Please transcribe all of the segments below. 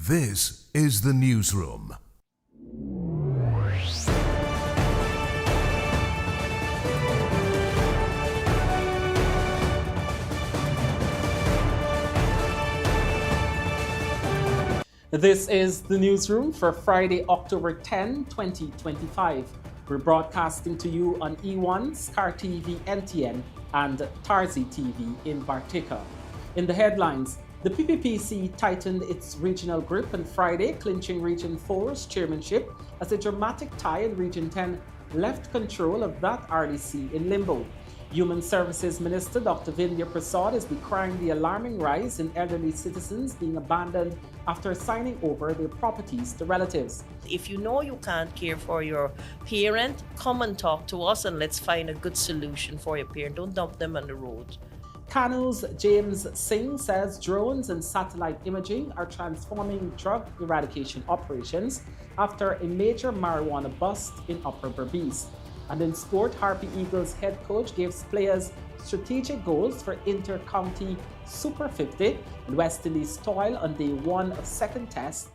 This is the newsroom. This is the newsroom for Friday, October 10, 2025. We're broadcasting to you on E1, SKAR TV, NTN, and TARZEE TV in Bartica. In the headlines, the PPPC tightened its regional grip on Friday, clinching Region 4's chairmanship as a dramatic tie in Region 10 left control of that RDC in limbo. Human Services Minister Dr. Vindhya Persaud is decrying the alarming rise in elderly citizens being abandoned after signing over their properties to relatives. If you know you can't care for your parent, come and talk to us and let's find a good solution for your parent. Don't dump them on the road. CANU's James Singh says drones and satellite imaging are transforming drug eradication operations after a major marijuana bust in Upper Berbice. And in sport, Harpy Eagles Head Coach gives players strategic goals for inter-county Super 50 and West Indies toil on day one of second test.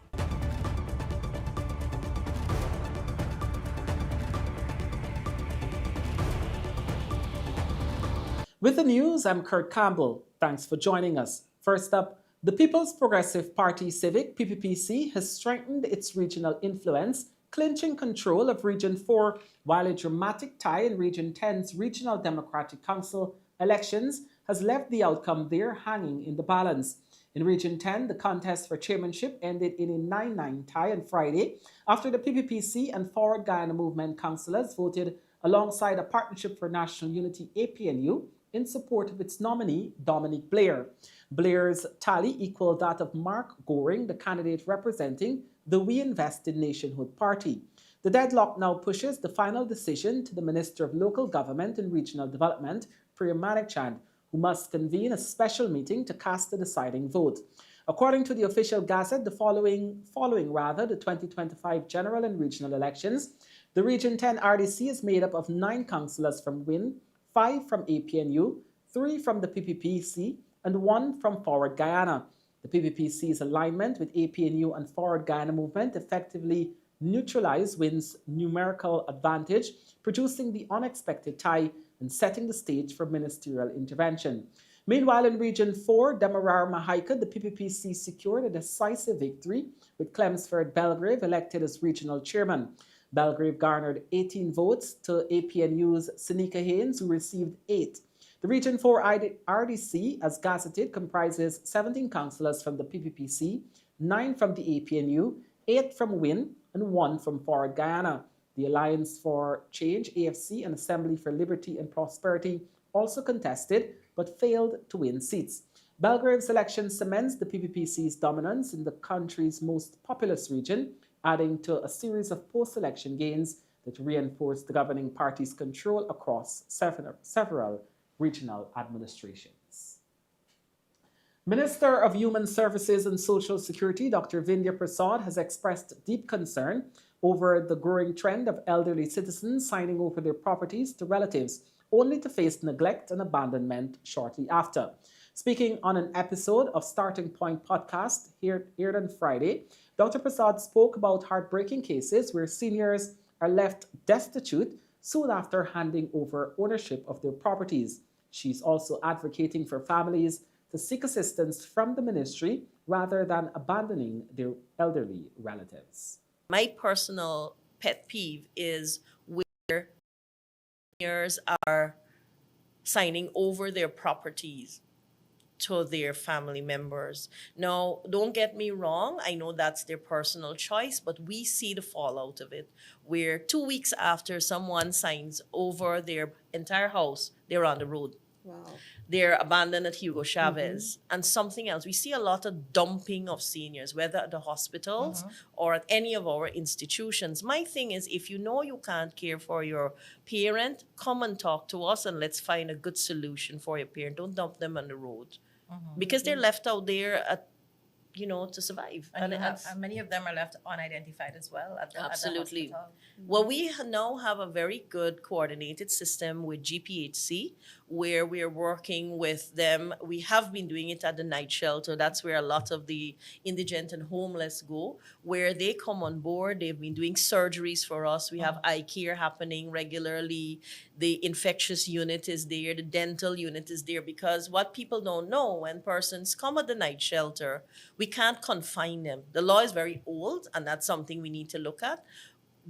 With the news, I'm Kurt Campbell. Thanks for joining us. First up, the People's Progressive Party Civic, PPPC, has strengthened its regional influence, clinching control of Region 4, while a dramatic tie in Region 10's Regional Democratic Council elections has left the outcome there hanging in the balance. In Region 10, the contest for chairmanship ended in a 9-9 tie on Friday after the PPPC and Forward Guyana Movement councillors voted alongside a Partnership for National Unity APNU in support of its nominee, Dominic Blair. Blair's tally equaled that of Mark Goring, the candidate representing the We Invest in Nationhood Party. The deadlock now pushes the final decision to the Minister of Local Government and Regional Development, Priya Manikchand, who must convene a special meeting to cast the deciding vote. According to the official gazette, following the 2025 general and regional elections, the Region 10 RDC is made up of 9 councillors from WIN, 5 from APNU, 3 from the PPPC, and 1 from Forward Guyana. The PPPC's alignment with APNU and Forward Guyana Movement effectively neutralized WIN's numerical advantage, producing the unexpected tie and setting the stage for ministerial intervention. Meanwhile, in Region 4, Demerara Mahika, the PPPC secured a decisive victory with Chelmsford Belgrave elected as regional chairman. Belgrave garnered 18 votes to APNU's Seneca Haynes, who received 8. The Region 4 RDC, as gazetted, comprises 17 councillors from the PPPC, 9 from the APNU, 8 from WIN, and 1 from Forward Guyana. The Alliance for Change, AFC, and Assembly for Liberty and Prosperity also contested, but failed to win seats. Belgrave's election cements the PPPC's dominance in the country's most populous region, adding to a series of post-election gains that reinforce the governing party's control across several regional administrations. Minister of Human Services and Social Security, Dr. Vindhya Persaud, has expressed deep concern over the growing trend of elderly citizens signing over their properties to relatives, only to face neglect and abandonment shortly after. Speaking on an episode of Starting Point podcast aired on Friday, Dr. Persaud spoke about heartbreaking cases where seniors are left destitute soon after handing over ownership of their properties. She's also advocating for families to seek assistance from the ministry rather than abandoning their elderly relatives. My personal pet peeve is where seniors are signing over their properties to their family members. Now, don't get me wrong, I know that's their personal choice, but we see the fallout of it, where 2 weeks after someone signs over their entire house, they're on the road. Wow. They're abandoned at Hugo Chavez. And something else, we see a lot of dumping of seniors, whether at the hospitals or at any of our institutions. My thing is, if you know you can't care for your parent, come and talk to us and let's find a good solution for your parent. Don't dump them on the road. Because they're left out there to survive. And many of them are left unidentified as well at the Absolutely. hospital. Well, we now have a very good coordinated system with GPHC, where we're working with them. We have been doing it at the night shelter. That's where a lot of the indigent and homeless go, where they come on board. They've been doing surgeries for us. We have eye care happening regularly. The infectious unit is there. The dental unit is there, because what people don't know, when persons come at the night shelter, we can't confine them. The law is very old, and that's something we need to look at.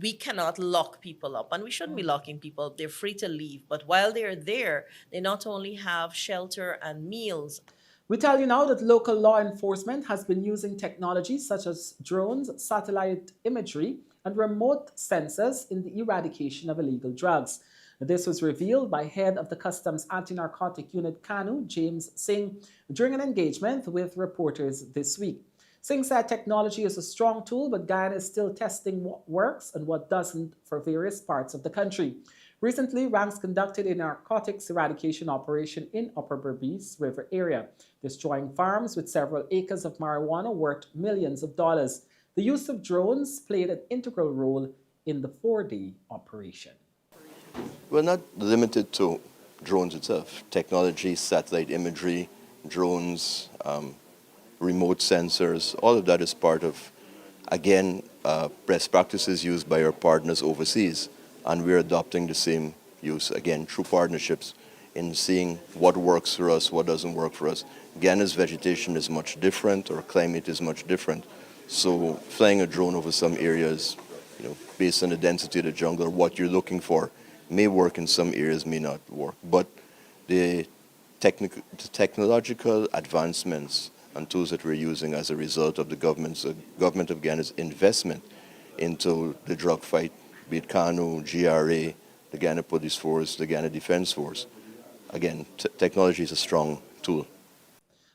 We cannot lock people up, and we shouldn't be locking people up. They're free to leave. But while they're there, they not only have shelter and meals. We tell you now that local law enforcement has been using technologies such as drones, satellite imagery, and remote sensors in the eradication of illegal drugs. This was revealed by head of the Customs Anti-Narcotic Unit CANU, James Singh, during an engagement with reporters this week. Singh said technology is a strong tool, but Guyana is still testing what works and what doesn't for various parts of the country. Recently, ranks conducted a narcotics eradication operation in Upper Berbice River area, destroying farms with several acres of marijuana worth millions of dollars. The use of drones played an integral role in the 4-day operation. We're not limited to drones itself. Technology, satellite imagery, drones, remote sensors, all of that is part of, again, best practices used by our partners overseas. And we're adopting the same use, again, through partnerships in seeing what works for us, what doesn't work for us. Guyana's vegetation is much different, our climate is much different. So flying a drone over some areas, based on the density of the jungle or what you're looking for, may work in some areas, may not work. But the technological advancements and tools that we're using as a result of the government of Guyana's investment into the drug fight, be it CANU, GRA, the Guyana Police Force, the Guyana Defense Force. Again, technology is a strong tool.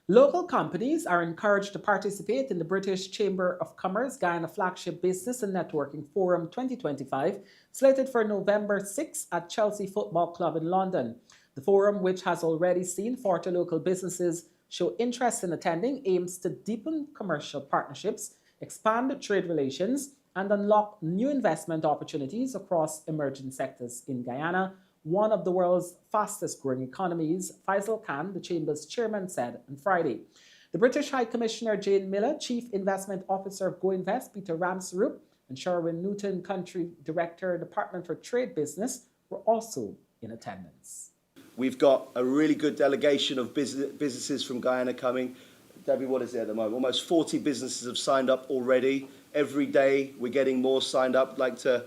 Local companies are encouraged to participate in the British Chamber of Commerce Guyana Flagship Business and Networking Forum 2025, slated for November 6 at Chelsea Football Club in London. The forum, which has already seen 40 local businesses show interest in attending, aims to deepen commercial partnerships, expand trade relations, and unlock new investment opportunities across emerging sectors in Guyana, one of the world's fastest growing economies, Faisal Khan, the Chamber's chairman, said on Friday. The British High Commissioner Jane Miller, Chief Investment Officer of GoInvest, Peter Ramsrup, and Sherwin Newton, Country Director, Department for Trade Business, were also in attendance. We've got a really good delegation of businesses from Guyana coming. Debbie, what is it at the moment? Almost 40 businesses have signed up already. Every day we're getting more signed up. I'd like to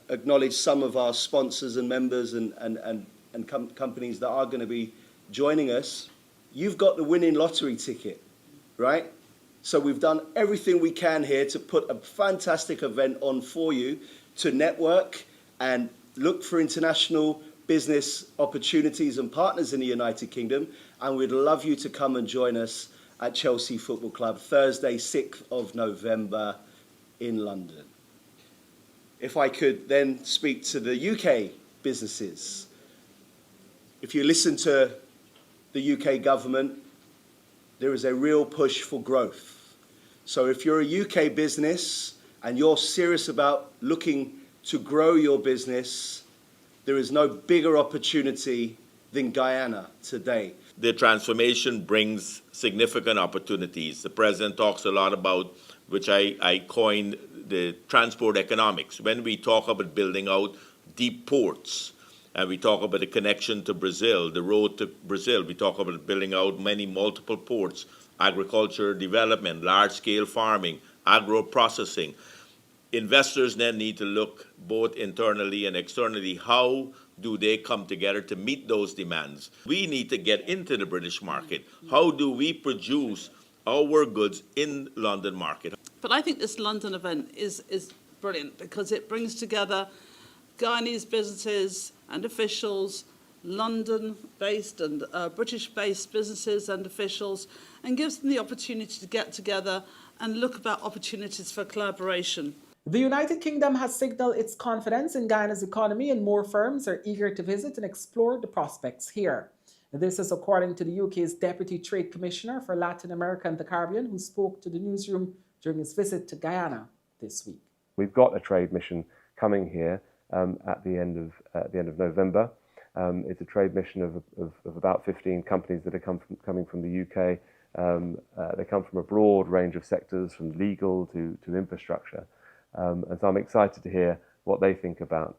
acknowledge some of our sponsors and members and companies that are going to be joining us. You've got the winning lottery ticket, right? So we've done everything we can here to put a fantastic event on for you to network and look for international business opportunities and partners in the United Kingdom. And we'd love you to come and join us at Chelsea Football Club, Thursday, 6th of November in London. If I could then speak to the UK businesses. If you listen to the UK government, there is a real push for growth. So if you're a UK business and you're serious about looking to grow your business, there is no bigger opportunity than Guyana today. The transformation brings significant opportunities. The president talks a lot about, which I coined, the transport economics. When we talk about building out deep ports, and we talk about the connection to Brazil, the road to Brazil, we talk about building out many multiple ports, agriculture development, large-scale farming, agro-processing. Investors then need to look both internally and externally, how do they come together to meet those demands? We need to get into the British market. How do we produce our goods in London market? But I think this London event is brilliant because it brings together Guyanese businesses and officials, London-based and British-based businesses and officials, and gives them the opportunity to get together and look about opportunities for collaboration. The United Kingdom has signaled its confidence in Guyana's economy, and more firms are eager to visit and explore the prospects here. This is according to the UK's Deputy Trade Commissioner for Latin America and the Caribbean, who spoke to the newsroom during his visit to Guyana this week. We've got a trade mission coming here at the end of November. It's a trade mission of about 15 companies that are coming from the UK. They come from a broad range of sectors, from legal to infrastructure. And so I'm excited to hear what they think about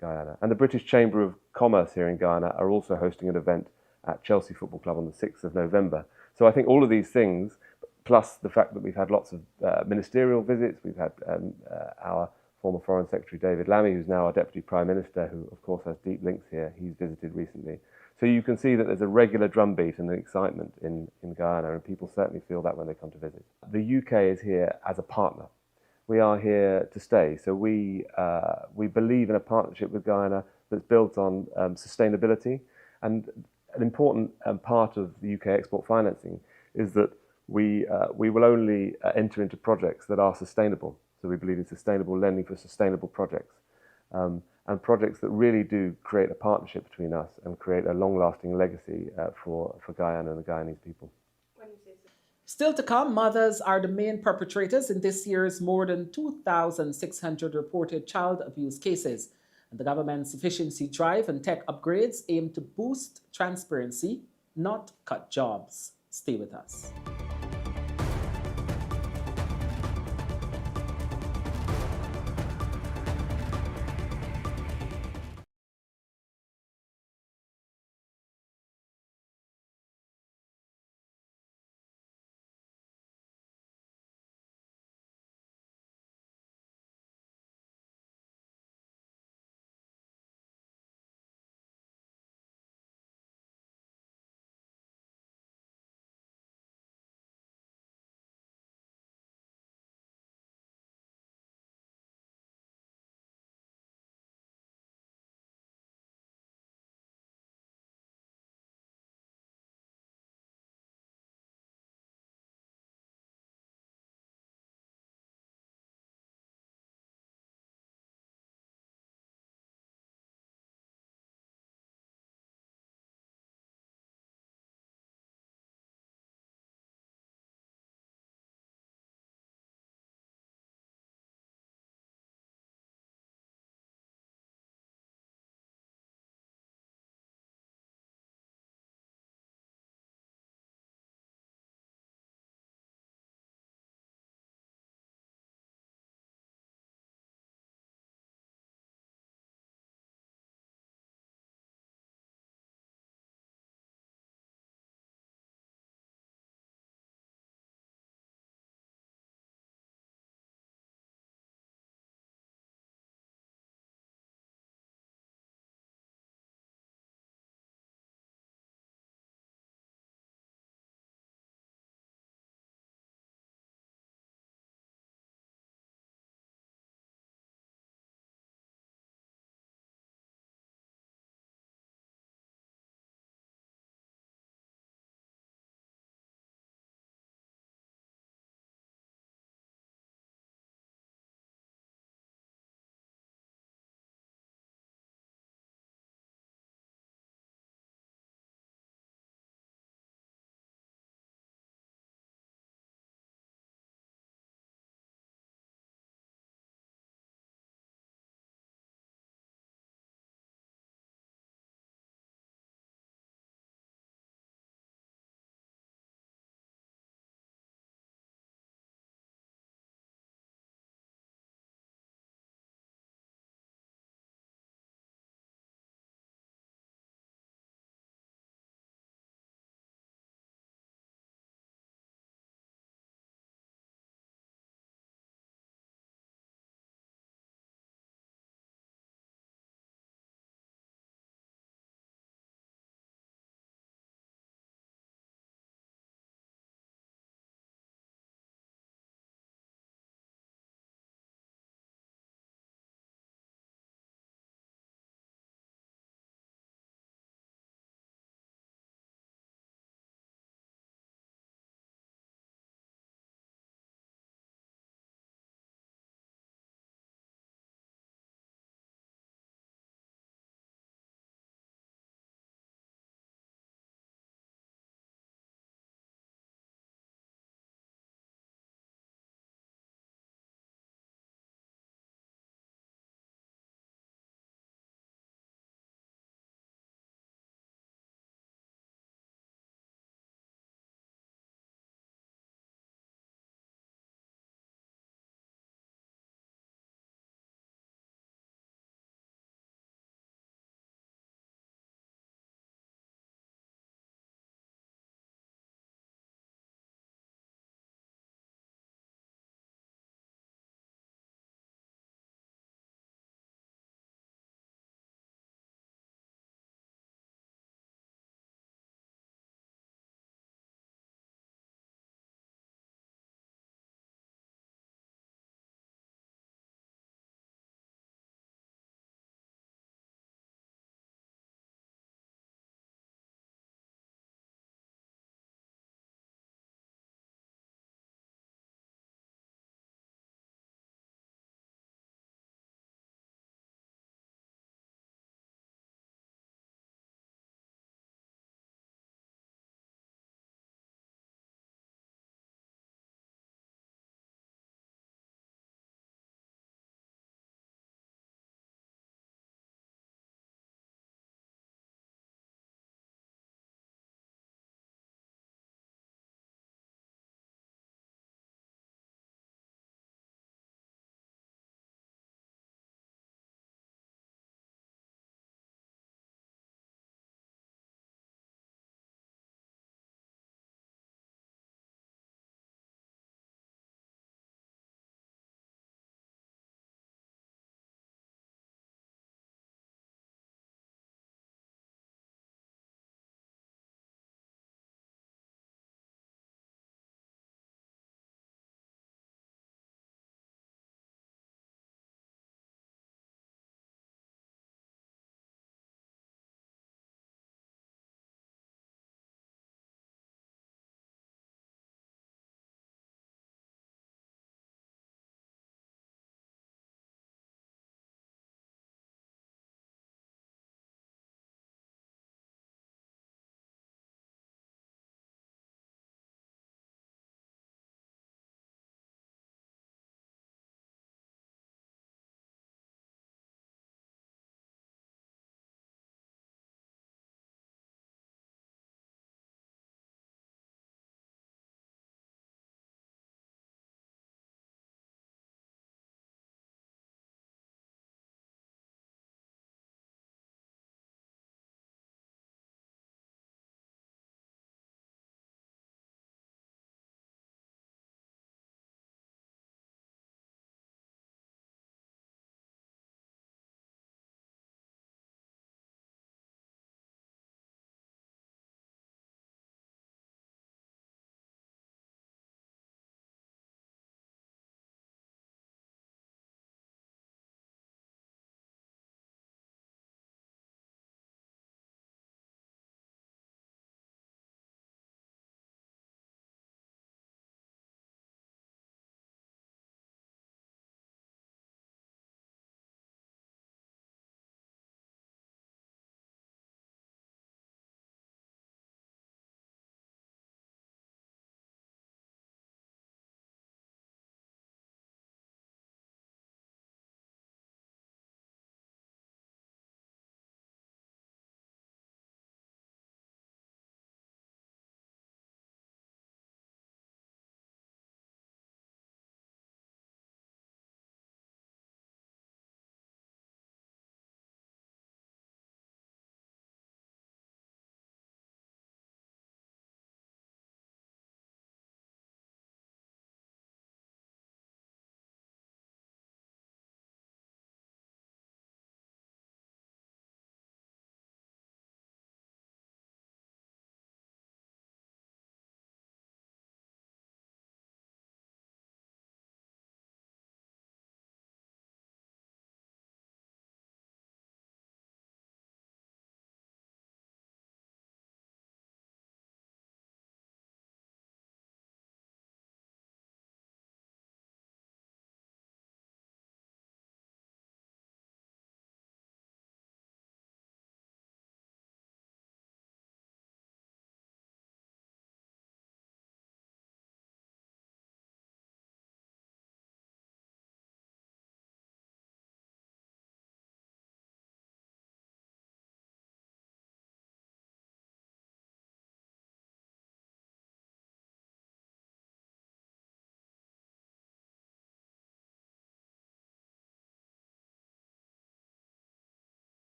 Guyana. And the British Chamber of Commerce here in Guyana are also hosting an event at Chelsea Football Club on the 6th of November. So I think all of these things, plus the fact that we've had lots of ministerial visits, we've had our former Foreign Secretary David Lammy, who's now our Deputy Prime Minister, who of course has deep links here, he's visited recently. So you can see that there's a regular drumbeat and an excitement in Guyana, and people certainly feel that when they come to visit. The UK is here as a partner. We are here to stay. So we believe in a partnership with Guyana that's built on sustainability. And an important part of the UK export financing is that we will only enter into projects that are sustainable. So we believe in sustainable lending for sustainable projects. And projects that really do create a partnership between us and create a long-lasting legacy for Guyana and the Guyanese people. Still to come, mothers are the main perpetrators in this year's more than 2,600 reported child abuse cases. And the government's efficiency drive and tech upgrades aim to boost transparency, not cut jobs. Stay with us.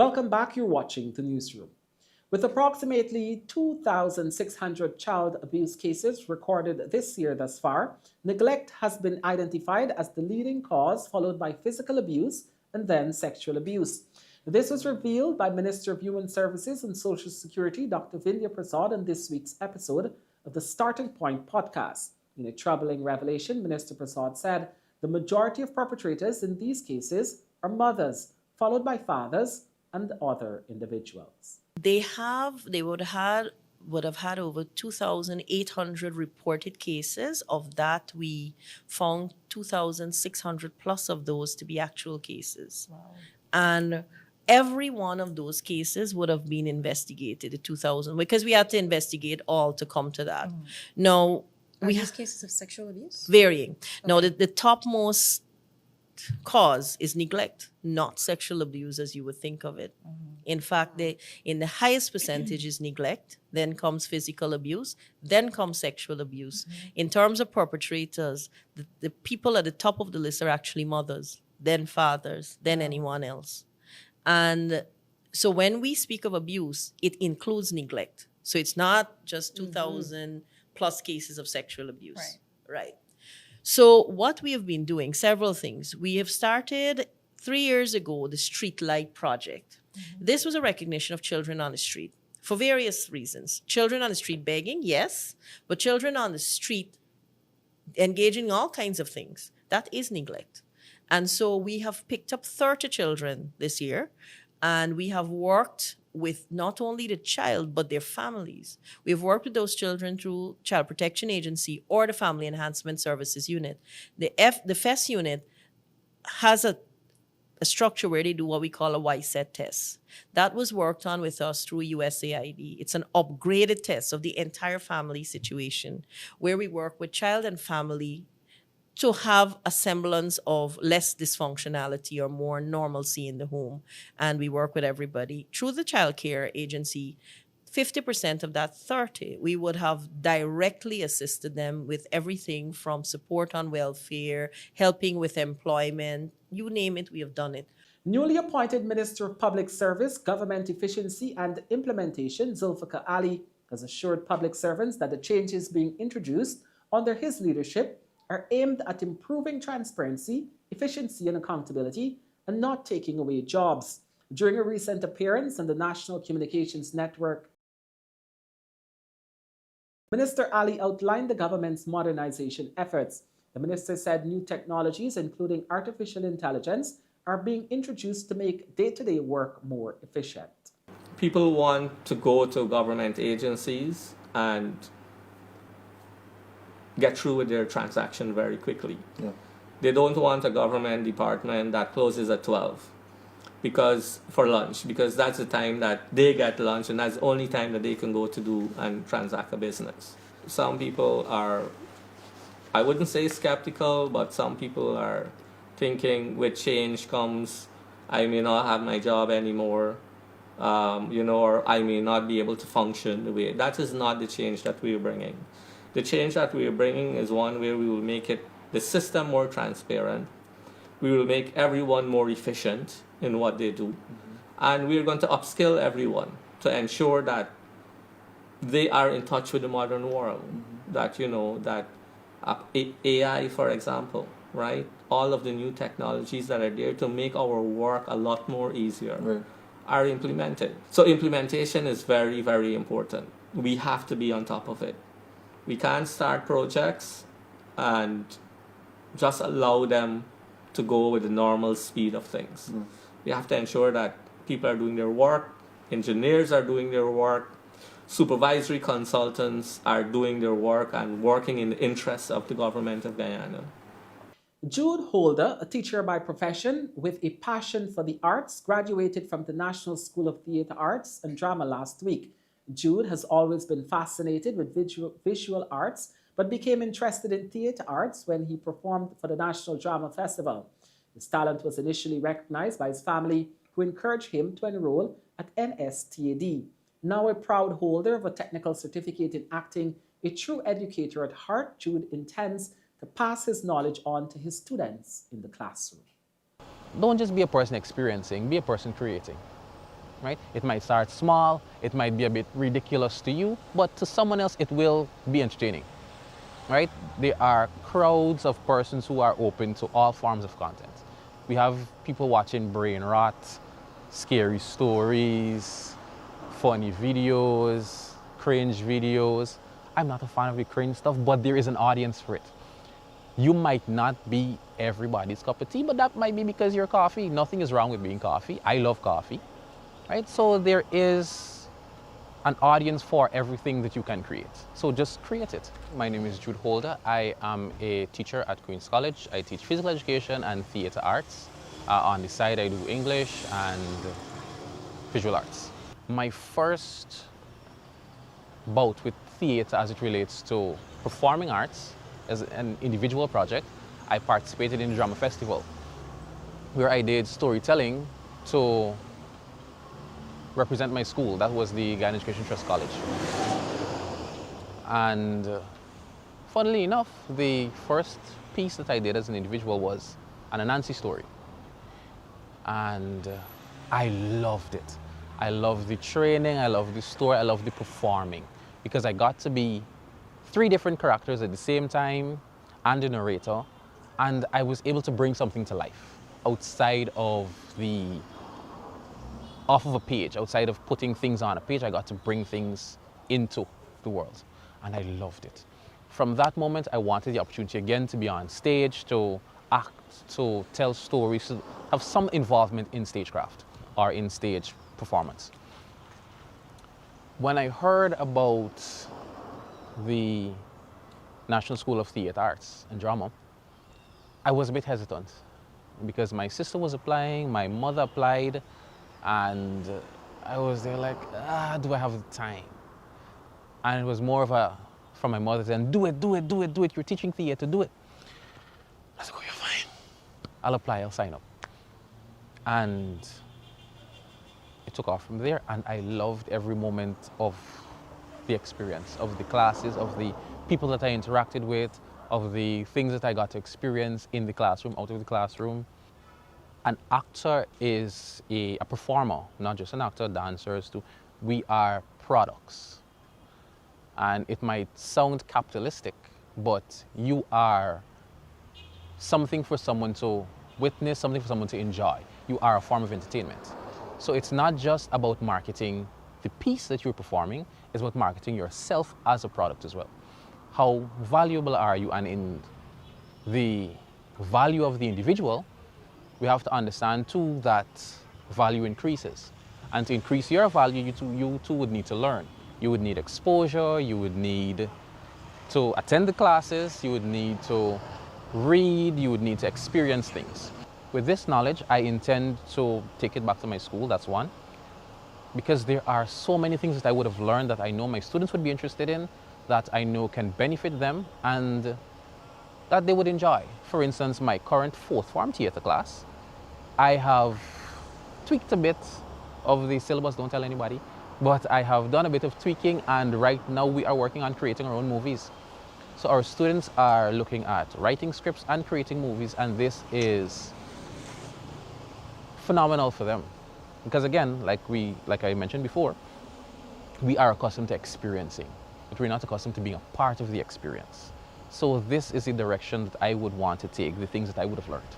Welcome back. You're watching the newsroom. With approximately 2,600 child abuse cases recorded this year thus far, neglect has been identified as the leading cause, followed by physical abuse and then sexual abuse. This was revealed by Minister of Human Services and Social Security, Dr. Vindhya Persaud, in this week's episode of the Starting Point podcast. In a troubling revelation, Minister Persaud said the majority of perpetrators in these cases are mothers, followed by fathers and other individuals. They would have had over 2,800 reported cases. Of that, we found 2,600 plus of those to be actual cases. Wow. And every one of those cases would have been investigated at 2,000, because we had to investigate all to come to that. Now, Are we these cases of sexual abuse? varying. Now, the topmost cause is neglect, not sexual abuse as you would think of it. In fact, in the highest percentage is neglect, then comes physical abuse, then comes sexual abuse. In terms of perpetrators, the people at the top of the list are actually mothers, then fathers, then anyone else. And so when we speak of abuse, it includes neglect. So it's not just 2,000 plus cases of sexual abuse. Right. So what we have been doing, several things. We have started 3 years ago the Street Light Project. This was a recognition of children on the street for various reasons. Children on the street begging, yes, but children on the street engaging in all kinds of things. That is neglect. And so we have picked up 30 children this year, and we have worked with not only the child, but their families. We've worked with those children through Child Protection Agency or the Family Enhancement Services Unit. The FES unit has a structure where they do what we call a YSET test. That was worked on with us through USAID. It's an upgraded test of the entire family situation, where we work with child and family to have a semblance of less dysfunctionality or more normalcy in the home. And we work with everybody. Through the child care agency, 50% of that 30, we would have directly assisted them with everything from support on welfare, helping with employment, you name it, we have done it. Newly appointed Minister of Public Service, Government Efficiency and Implementation, Zulfikar Ali, has assured public servants that the changes being introduced under his leadership are aimed at improving transparency, efficiency, and accountability, and not taking away jobs. During a recent appearance on the National Communications Network, Minister Ali outlined the government's modernization efforts. The minister said new technologies, including artificial intelligence, are being introduced to make day-to-day work more efficient. People want to go to government agencies and get through with their transaction very quickly. They don't want a government department that closes at 12 for lunch, because that's the time that they get lunch, and that's the only time that they can go to do and transact a business. Some people are, I wouldn't say skeptical, but some people are thinking with change comes, I may not have my job anymore, or I may not be able to function the way. That is not the change that we're bringing. The change that we are bringing is one where we will make the system more transparent. We will make everyone more efficient in what they do. And we're going to upskill everyone to ensure that they are in touch with the modern world. That, that AI, for example, right? All of the new technologies that are there to make our work a lot more easier are implemented. So implementation is very, very important. We have to be on top of it. We can't start projects and just allow them to go with the normal speed of things. We have to ensure that people are doing their work, engineers are doing their work, supervisory consultants are doing their work and working in the interests of the government of Guyana. Jude Holder, a teacher by profession with a passion for the arts, graduated from the National School of Theatre Arts and Drama last week. Jude has always been fascinated with visual arts, but became interested in theatre arts when he performed for the National Drama Festival. His talent was initially recognized by his family, who encouraged him to enroll at NSTAD. Now a proud holder of a technical certificate in acting, a true educator at heart, Jude intends to pass his knowledge on to his students in the classroom. Don't just be a person experiencing, be a person creating. right? It might start small, it might be a bit ridiculous to you, but to someone else it will be entertaining, right? There are crowds of persons who are open to all forms of content. We have people watching brain rot, scary stories, funny videos, cringe videos. I'm not a fan of the cringe stuff, but there is an audience for it. You might not be everybody's cup of tea, but that might be because you're coffee. Nothing is wrong with being coffee. I love coffee, right? So there is an audience for everything that you can create. So just create it. My name is Jude Holder. I am a teacher at Queen's College. I teach physical education and theatre arts. On the side, I do English and visual arts. My first bout with theatre as it relates to performing arts as an individual project, I participated in the drama festival where I did storytelling to represent my school. That was the Guyana Education Trust College. And funnily enough, the first piece that I did as an individual was an Anansi story. And I loved it. I loved the training, I loved the story, I loved the performing, because I got to be 3 different characters at the same time and the narrator, and I was able to bring something to life outside of off of a page, outside of putting things on a page. I got to bring things into the world, and I loved it. From that moment, I wanted the opportunity again to be on stage, to act, to tell stories, to have some involvement in stagecraft or in stage performance. When I heard about the National School of Theatre Arts and Drama, I was a bit hesitant because my sister was applying, my mother applied, and I was there like, do I have the time? And it was more of a, from my mother saying, do it, do it, do it, do it, you're teaching theatre, do it. I said, oh, you're fine. I'll apply, I'll sign up. And it took off from there, and I loved every moment of the experience, of the classes, of the people that I interacted with, of the things that I got to experience in the classroom, out of the classroom. An actor is a performer, not just an actor, dancers too. We are products. And it might sound capitalistic, but you are something for someone to witness, something for someone to enjoy. You are a form of entertainment. So it's not just about marketing the piece that you're performing, it's about marketing yourself as a product as well. How valuable are you? And in the value of the individual, we have to understand too that value increases. And to increase your value, you too would need to learn. You would need exposure, you would need to attend the classes, you would need to read, you would need to experience things. With this knowledge, I intend to take it back to my school, that's one. Because there are so many things that I would have learned that I know my students would be interested in, that I know can benefit them, and that they would enjoy. For instance, my current 4th form theatre class, I have tweaked a bit of the syllabus, don't tell anybody, but I have done a bit of tweaking, and right now we are working on creating our own movies. So our students are looking at writing scripts and creating movies, and this is phenomenal for them. Because again, like I mentioned before, we are accustomed to experiencing, but we're not accustomed to being a part of the experience. So this is the direction that I would want to take, the things that I would have learned.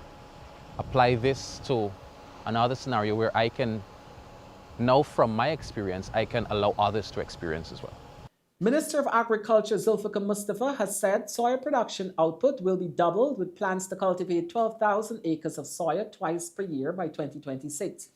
Apply this to another scenario where I can, now from my experience, I can allow others to experience as well. Minister of Agriculture Zulfikar Mustafa has said soya production output will be doubled with plans to cultivate 12,000 acres of soya twice per year by 2026.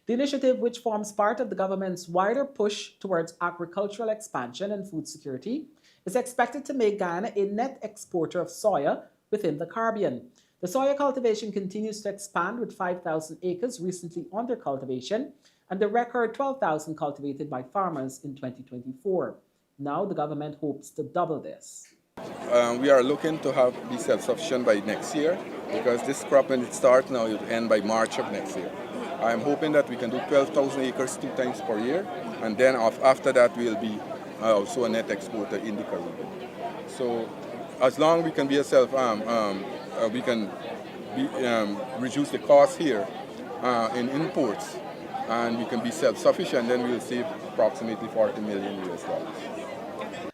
The initiative, which forms part of the government's wider push towards agricultural expansion and food security, is expected to make Guyana a net exporter of soya within the Caribbean. The soya cultivation continues to expand with 5,000 acres recently under cultivation and the record 12,000 cultivated by farmers in 2024. Now the government hopes to double this. We are looking to be self-sufficient by next year, because this crop, when it starts now, it will end by March of next year. I'm hoping that we can do 12,000 acres 2 times per year, and then after that we'll be also a net exporter in the Caribbean. So as long as we can be a we can reduce the cost here in imports, and we can be self-sufficient, then we'll save approximately $40 million US.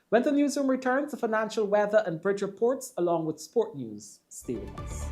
When the newsroom returns, the financial, weather, and bridge reports, along with sport news. Stay with us.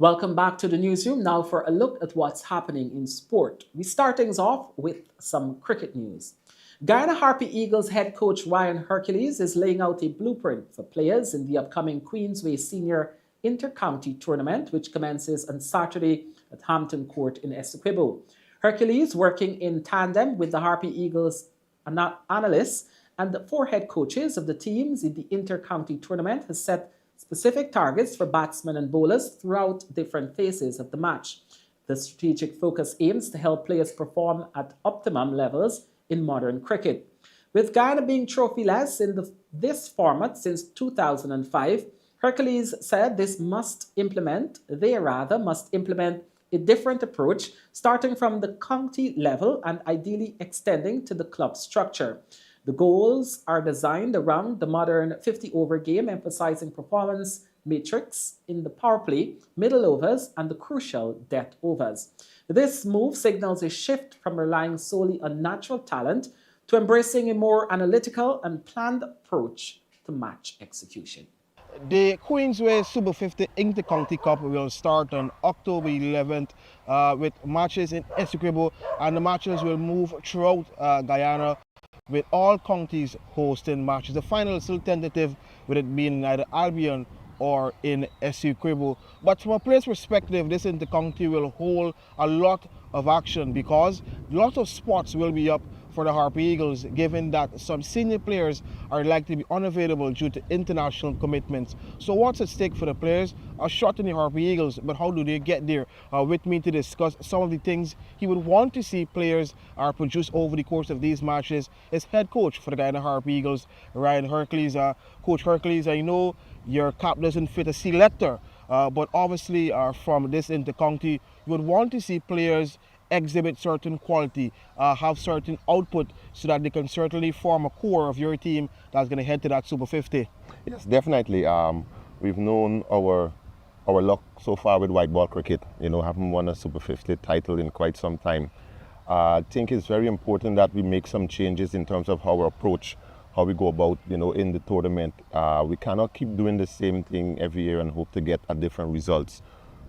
Welcome back to the newsroom. Now for a look at what's happening in sport. We start things off with some cricket news. Guyana Harpy Eagles head coach Ryan Hercules is laying out a blueprint for players in the upcoming Queensway Senior Inter-County Tournament, which commences on Saturday at Hampton Court in Essequibo. Hercules, working in tandem with the Harpy Eagles analysts and the 4 head coaches of the teams in the Inter-County Tournament, has set specific targets for batsmen and bowlers throughout different phases of the match. The strategic focus aims to help players perform at optimum levels in modern cricket. With Guyana being trophyless in this format since 2005, Hercules said they must implement a different approach, starting from the county level and ideally extending to the club structure. The goals are designed around the modern 50-over game, emphasizing performance matrix in the power play, middle overs, and the crucial death overs. This move signals a shift from relying solely on natural talent to embracing a more analytical and planned approach to match execution. The Queensway Super 50 Inter-County Cup will start on October 11th with matches in Essequibo, and the matches will move throughout Guyana, with all counties hosting matches. The final is still tentative, with it being in either Albion or in Essequibo. But from a player's perspective, this inter-county will hold a lot of action because a lot of spots will be up for the Harpy Eagles, given that some senior players are likely to be unavailable due to international commitments. So what's at stake for the players? A shot in the Harpy Eagles, but how do they get there? With me to discuss some of the things he would want to see players produce over the course of these matches is head coach for the Guyana Harpy Eagles, Ryan Hercules. Coach Hercules, I know your cap doesn't fit a selector, but obviously from this inter-county, you would want to see players exhibit certain quality, have certain output, so that they can certainly form a core of your team that's going to head to that Super 50. Yes, definitely. We've known our luck so far with white ball cricket. Haven't won a Super 50 title in quite some time. I think it's very important that we make some changes in terms of our approach, how we go about, in the tournament. We cannot keep doing the same thing every year and hope to get a different results.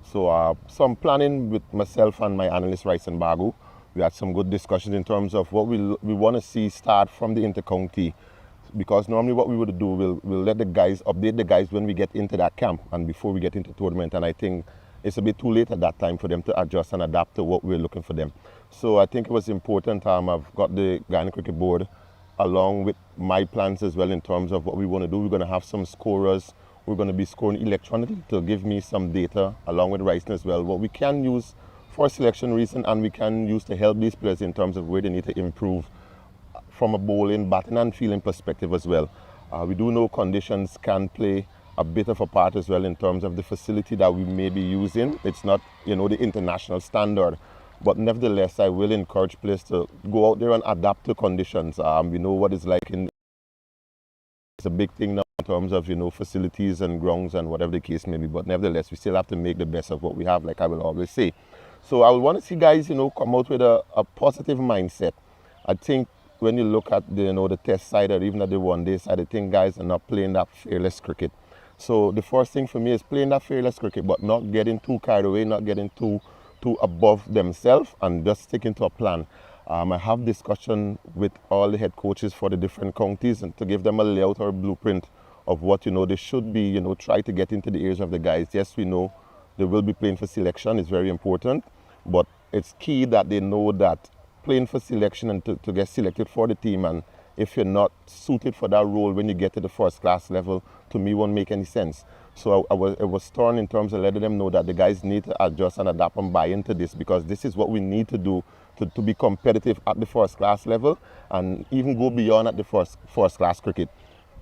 So some planning with myself and my analyst, Rice and Bagu. We had some good discussions in terms of what we want to see start from the inter-county, because normally what we would do, we'll let the guys, update the guys when we get into that camp and before we get into tournament. And I think it's a bit too late at that time for them to adjust and adapt to what we're looking for them. So I think it was important. I've got the Guyana Cricket Board along with my plans as well in terms of what we want to do. We're going to have some scorers. We're going to be scoring electronically to give me some data along with Ryson as well, what we can use for selection reason and we can use to help these players in terms of where they need to improve from a bowling, batting and fielding perspective as well. We do know conditions can play a bit of a part as well in terms of the facility that we may be using. It's not, the international standard, but nevertheless, I will encourage players to go out there and adapt to conditions. We know what it's like it's a big thing now in terms of, facilities and grounds and whatever the case may be, but nevertheless, we still have to make the best of what we have, like I will always say. So I would want to see guys, come out with a positive mindset. I think when you look at the test side or even at the one-day side, I think guys are not playing that fearless cricket. So the first thing for me is playing that fearless cricket, but not getting too carried away, not getting too above themselves, and just sticking to a plan. I have discussion with all the head coaches for the different counties and to give them a layout or a blueprint of what they should be, try to get into the ears of the guys. Yes, we know they will be playing for selection, it's very important, but it's key that they know that playing for selection and to get selected for the team, and if you're not suited for that role when you get to the first class level, to me won't make any sense. So it was torn in terms of letting them know that the guys need to adjust and adapt and buy into this, because this is what we need to do to be competitive at the first class level and even go beyond at the first class cricket.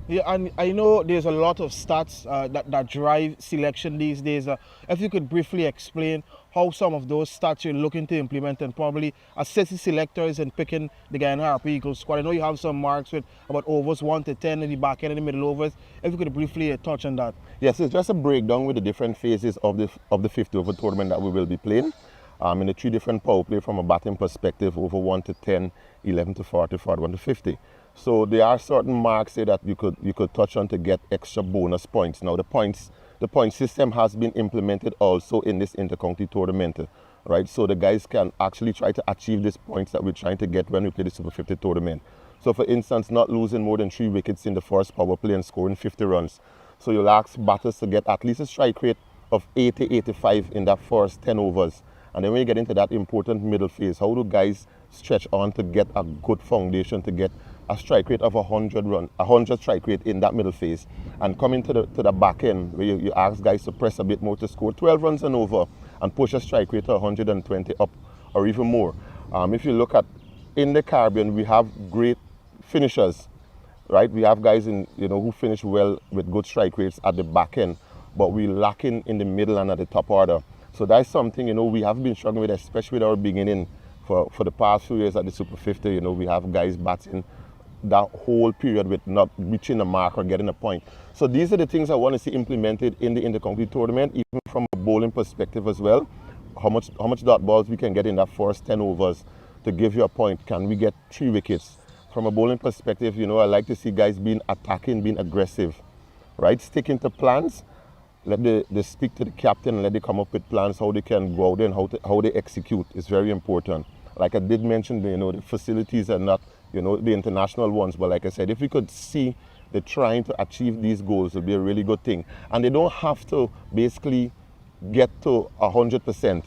Yeah, and I know there's a lot of stats that drive selection these days. If you could briefly explain how some of those stats you're looking to implement and probably assist the selectors in picking the Guyana Harpy Eagles squad. I know you have some marks with about overs 1 to 10 in the back end and the middle overs. If you could briefly touch on that. Yes, it's just a breakdown with the different phases of the 50-over tournament that we will be playing. In the 3 different power play from a batting perspective, over 1 to 10, 11 to 40, 41 to 50. So there are certain marks here that you could touch on to get extra bonus points. Now the points the point system has been implemented also in this intercounty tournament, right? So the guys can actually try to achieve these points that we're trying to get when we play the Super 50 tournament. So for instance, not losing more than 3 wickets in the first power play and scoring 50 runs. So you'll ask batters to get at least a strike rate of 80-85 in that first 10 overs. And then when you get into that important middle phase, how do guys stretch on to get a good foundation to get a strike rate of 100 strike rate in that middle phase, and coming to the back end where you ask guys to press a bit more to score 12 runs and over and push a strike rate to 120 up or even more. If you look at in the Caribbean, we have great finishers, right? We have guys who finish well with good strike rates at the back end, but we're lacking in the middle and at the top order. So that's something we have been struggling with, especially with our beginning for the past few years at the Super 50. We have guys batting that whole period with not reaching a mark or getting a point. So these are the things I want to see implemented in the intercounty tournament, even from a bowling perspective as well. How much dot balls we can get in that first 10 overs to give you a point. Can we get 3 wickets? From a bowling perspective, I like to see guys being attacking, being aggressive, right? Sticking to plans. Let they speak to the captain and let they come up with plans how they can go out there and how they execute. It's very important. Like I did mention, the facilities are not the international ones, but like I said, if we could see they're trying to achieve these goals, it would be a really good thing. And they don't have to basically get to 100%.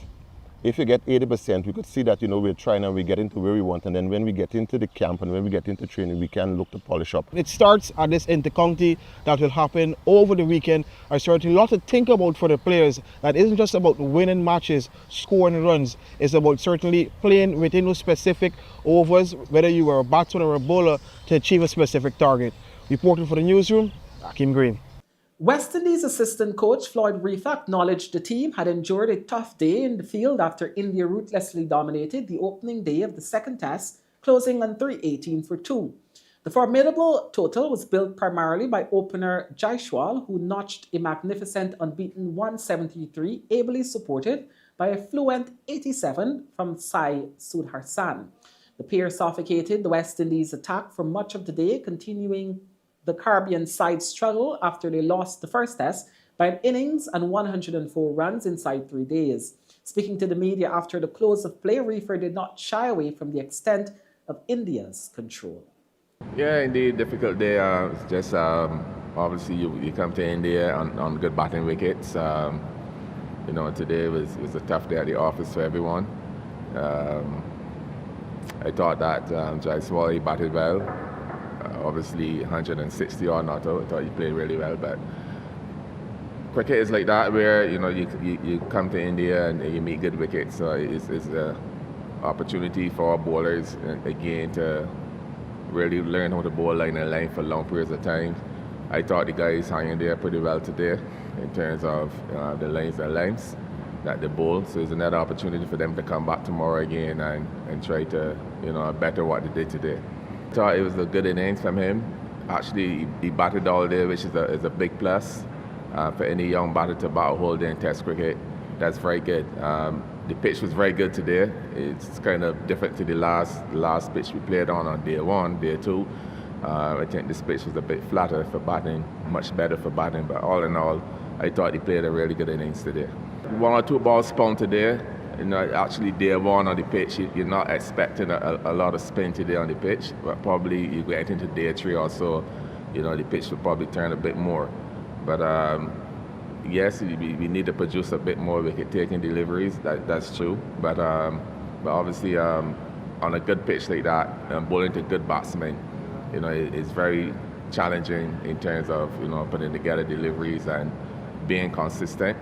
If you get 80%, we could see that we're trying and we get into where we want, and then when we get into the camp and when we get into training, we can look to polish up. It starts at this intercounty that will happen over the weekend. There's certainly a lot to think about for the players. That isn't just about winning matches, scoring runs. It's about certainly playing within those specific overs, whether you are a batsman or a bowler, to achieve a specific target. Reporting for the newsroom, Akeem Green. West Indies assistant coach Floyd Reefa acknowledged the team had endured a tough day in the field after India ruthlessly dominated the opening day of the second test, closing on 318 for 2. The formidable total was built primarily by opener Jaiswal, who notched a magnificent unbeaten 173, ably supported by a fluent 87 from Sai Sudharsan. The pair suffocated the West Indies attack for much of the day, continuing the Caribbean side struggle after they lost the first test by an innings and 104 runs inside 3 days. Speaking to the media after the close of play, Reefer did not shy away from the extent of India's control. Yeah, indeed, difficult day. It's just obviously you come to India on good batting wickets. Today was a tough day at the office for everyone. I thought that Jaiswal, he batted well. Obviously 160 or not out. I thought he played really well, but cricket is like that where you come to India and you meet good wickets. So it's an opportunity for our bowlers again to really learn how to bowl line and line for long periods of time. I thought the guys hung in there pretty well today in terms of the lines and lines that they bowl. So it's another opportunity for them to come back tomorrow again and try to better what they did today. I thought it was a good innings from him. Actually, he batted all day, which is a big plus for any young batter to bat a whole day in Test cricket. That's very good. The pitch was very good today. It's kind of different to the last pitch we played on day 1, day 2. I think this pitch was a bit flatter for batting, much better for batting. But all in all, I thought he played a really good innings today. 1 or 2 balls spun today. Actually day 1 on the pitch, you're not expecting a lot of spin today on the pitch, but probably you get into day 3 or so, the pitch will probably turn a bit more. But yes, we need to produce a bit more wicket-taking deliveries, that's true. But obviously on a good pitch like that, bowling to good batsmen, it's very challenging in terms of, putting together deliveries and being consistent.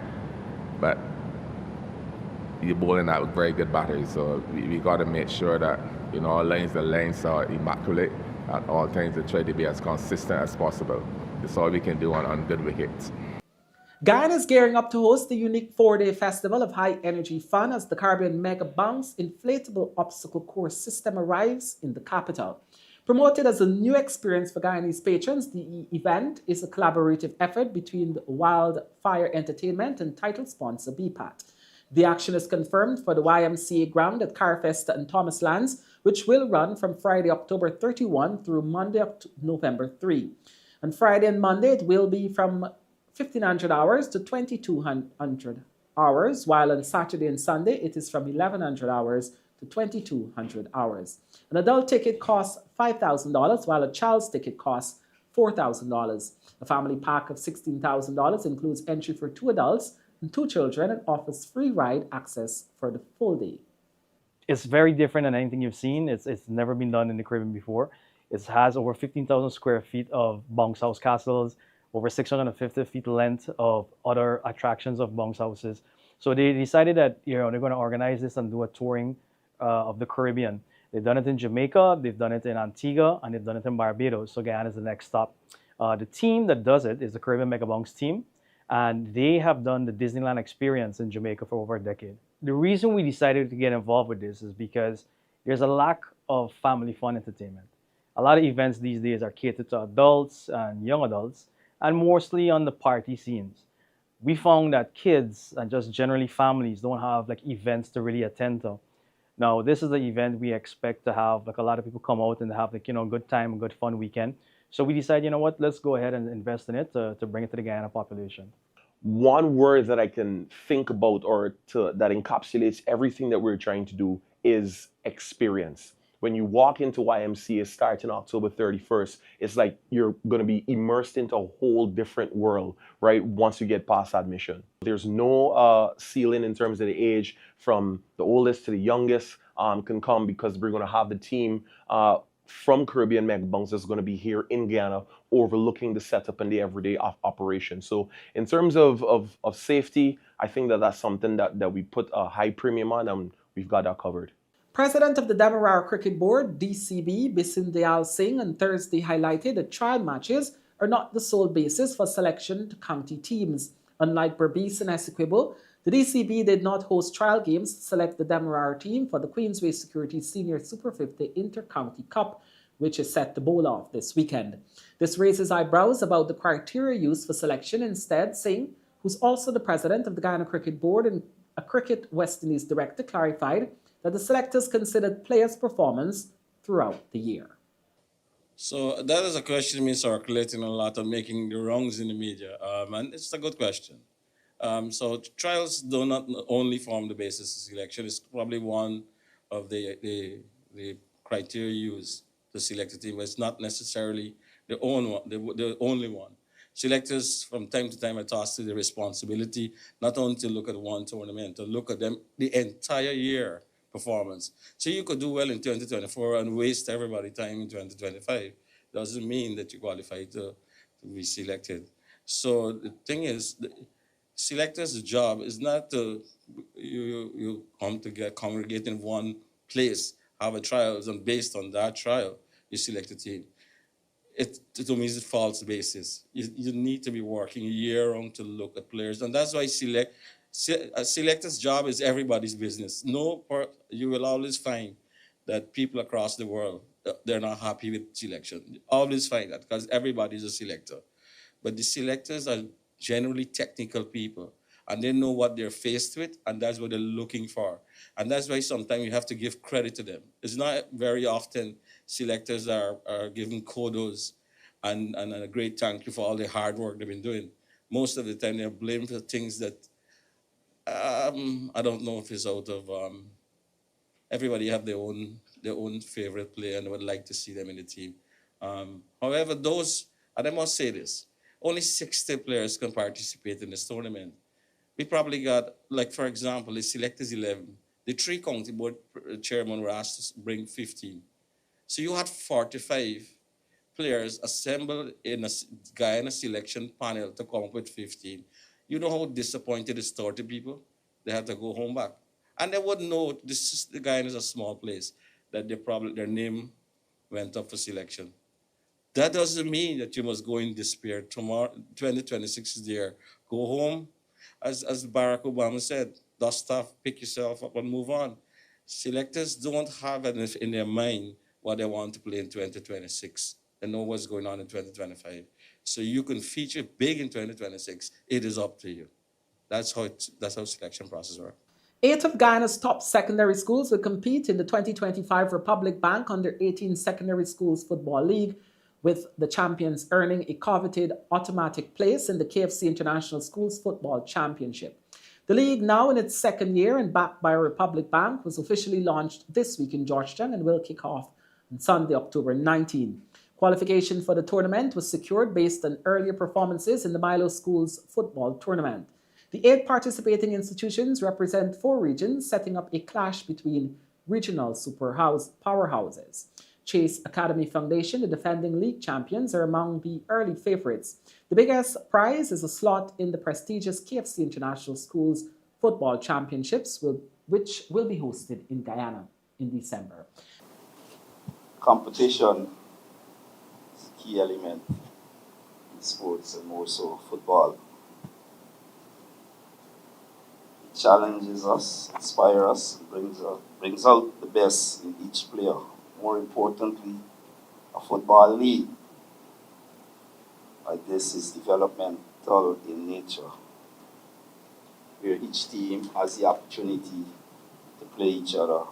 But you're bowling out with very good batters, so we got to make sure that our lines are immaculate at all times and try to be as consistent as possible. That's all we can do on good wickets. Guyana is gearing up to host the unique 4-day festival of high-energy fun as the Caribbean Mega Bounce inflatable obstacle course system arrives in the capital. Promoted as a new experience for Guyanese patrons, the event is a collaborative effort between Wildfire Entertainment and title sponsor BPAT. The action is confirmed for the YMCA ground at Carfesta and Thomas Lands, which will run from Friday, October 31 through Monday, November 3. On Friday and Monday, it will be from 1,500 hours to 2,200 hours, while on Saturday and Sunday it is from 1,100 hours to 2,200 hours. An adult ticket costs $5,000, while a child's ticket costs $4,000. A family pack of $16,000 includes entry for 2 adults and 2 children and offers free ride access for the full day. It's very different than anything you've seen. It's never been done in the Caribbean before. It has over 15,000 square feet of bounce house castles, over 650 feet length of other attractions of bounce houses. So they decided that they're going to organize this and do a touring of the Caribbean. They've done it in Jamaica, they've done it in Antigua, and they've done it in Barbados. So Guyana is the next stop. The team that does it is the Caribbean Mega Bounce team, and they have done the Disneyland experience in Jamaica for over a decade. The reason we decided to get involved with this is because there's a lack of family fun entertainment. A lot of events these days are catered to adults and young adults, and mostly on the party scenes. We found that kids and just generally families don't have like events to really attend to. Now, this is the event we expect to have like a lot of people come out and have like, good time, good fun weekend. So we decided, let's go ahead and invest in it to bring it to the Guyana population. One word that I can think about that encapsulates everything that we're trying to do is experience. When you walk into YMCA starting October 31st, it's like you're going to be immersed into a whole different world, right, once you get past admission. There's no ceiling in terms of the age. From the oldest to the youngest can come, because we're going to have the team from Caribbean Mega Bounce that's going to be here in Guyana overlooking the setup and the everyday operation. So in terms of safety, I think that's something that we put a high premium on, and we've got that covered. President of the Demerara Cricket Board, DCB, Bisin Singh, on Thursday highlighted that trial matches are not the sole basis for selection to county teams. Unlike Berbice and Essequibo, the DCB did not host trial games to select the Demerara team for the Queensway Securities Senior Super 50 Inter-County Cup, which is set to bowl off this weekend. This raises eyebrows about the criteria used for selection. Instead, Singh, who's also the president of the Guyana Cricket Board and a Cricket West Indies director, clarified that the selectors considered players' performance throughout the year. So that is a question me circulating a lot of making the rounds in the media, and it's a good question. So trials do not only form the basis of selection. It's probably one of the criteria used to select a team, but it's not necessarily the only one. Selectors from time to time are tasked with the responsibility not only to look at one tournament, to look at them the entire year performance. So you could do well in 2024 and waste everybody's time in 2025. Doesn't mean that you qualify to be selected. So the thing is, the selector's job is not to you come to congregate in one place, have a trial, and based on that trial, you select a team. To me, it's a false basis. You need to be working year round to look at players, and that's why a selector's job is everybody's business. You will always find that people across the world, they're not happy with selection. You always find that, because everybody's a selector. But the selectors are generally technical people, and they know what they're faced with, and that's what they're looking for. And that's why sometimes you have to give credit to them. It's not very often selectors are given kudos and a great thank you for all the hard work they've been doing. Most of the time they're blamed for things that I don't know if it's out of everybody have their own favorite player and would like to see them in the team. However, and I must say this, only 60 players can participate in this tournament. We probably got, like for example, the selectors 11. The 3 county board chairmen were asked to bring 15. So you had 45 players assembled in a Guyana selection panel to come up with 15. You know how disappointed it is to people? They have to go home back. And they would know the Guyana is a small place, that their name went up for selection. That doesn't mean that you must go in despair. Tomorrow, 2026 is there. Go home, as Barack Obama said, dust off, pick yourself up and move on. Selectors don't have enough in their mind what they want to play in 2026. They know what's going on in 2025. So you can feature big in 2026. It is up to you. That's how selection process works. 8 of Guyana's top secondary schools will compete in the 2025 Republic Bank Under-18 Secondary Schools Football League, with the champions earning a coveted automatic place in the KFC International Schools Football Championship. The league, now in its second year and backed by Republic Bank, was officially launched this week in Georgetown and will kick off on Sunday, October 19. Qualification for the tournament was secured based on earlier performances in the Milo Schools football tournament. The 8 participating institutions represent 4 regions, setting up a clash between regional powerhouses. Chase Academy Foundation, the defending league champions, are among the early favorites. The biggest prize is a slot in the prestigious KFC International Schools Football Championships, which will be hosted in Guyana in December. Competition is a key element in sports, and more so football. It challenges us, inspires us, brings out the best in each player. More importantly, a football league like this is developmental in nature, where each team has the opportunity to play each other.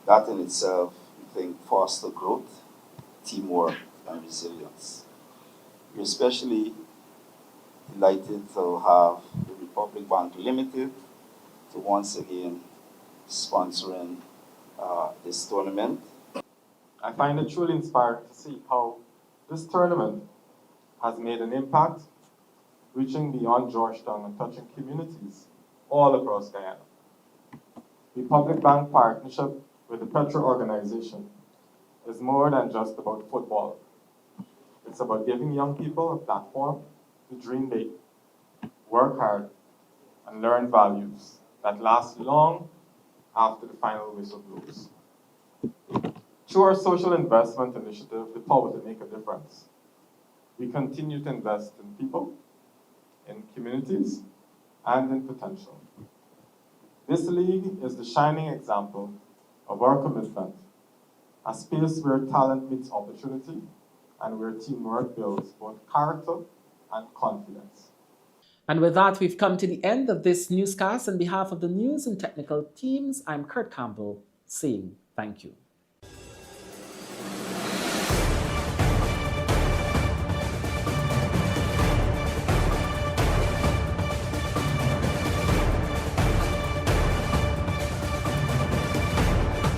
That in itself, we think, fosters growth, teamwork, and resilience. We're especially delighted to have the Republic Bank Limited to once again sponsoring this tournament. I find it truly inspiring to see how this tournament has made an impact, reaching beyond Georgetown and touching communities all across Guyana. The Public Bank partnership with the Petra organization is more than just about football. It's about giving young people a platform to dream big, work hard, and learn values that last long after the final whistle blows. Through our social investment initiative, The Power to Make a Difference, we continue to invest in people, in communities, and in potential. This league is the shining example of our commitment, a space where talent meets opportunity and where teamwork builds both character and confidence. And with that, we've come to the end of this newscast. On behalf of the news and technical teams, I'm Kurt Campbell saying thank you.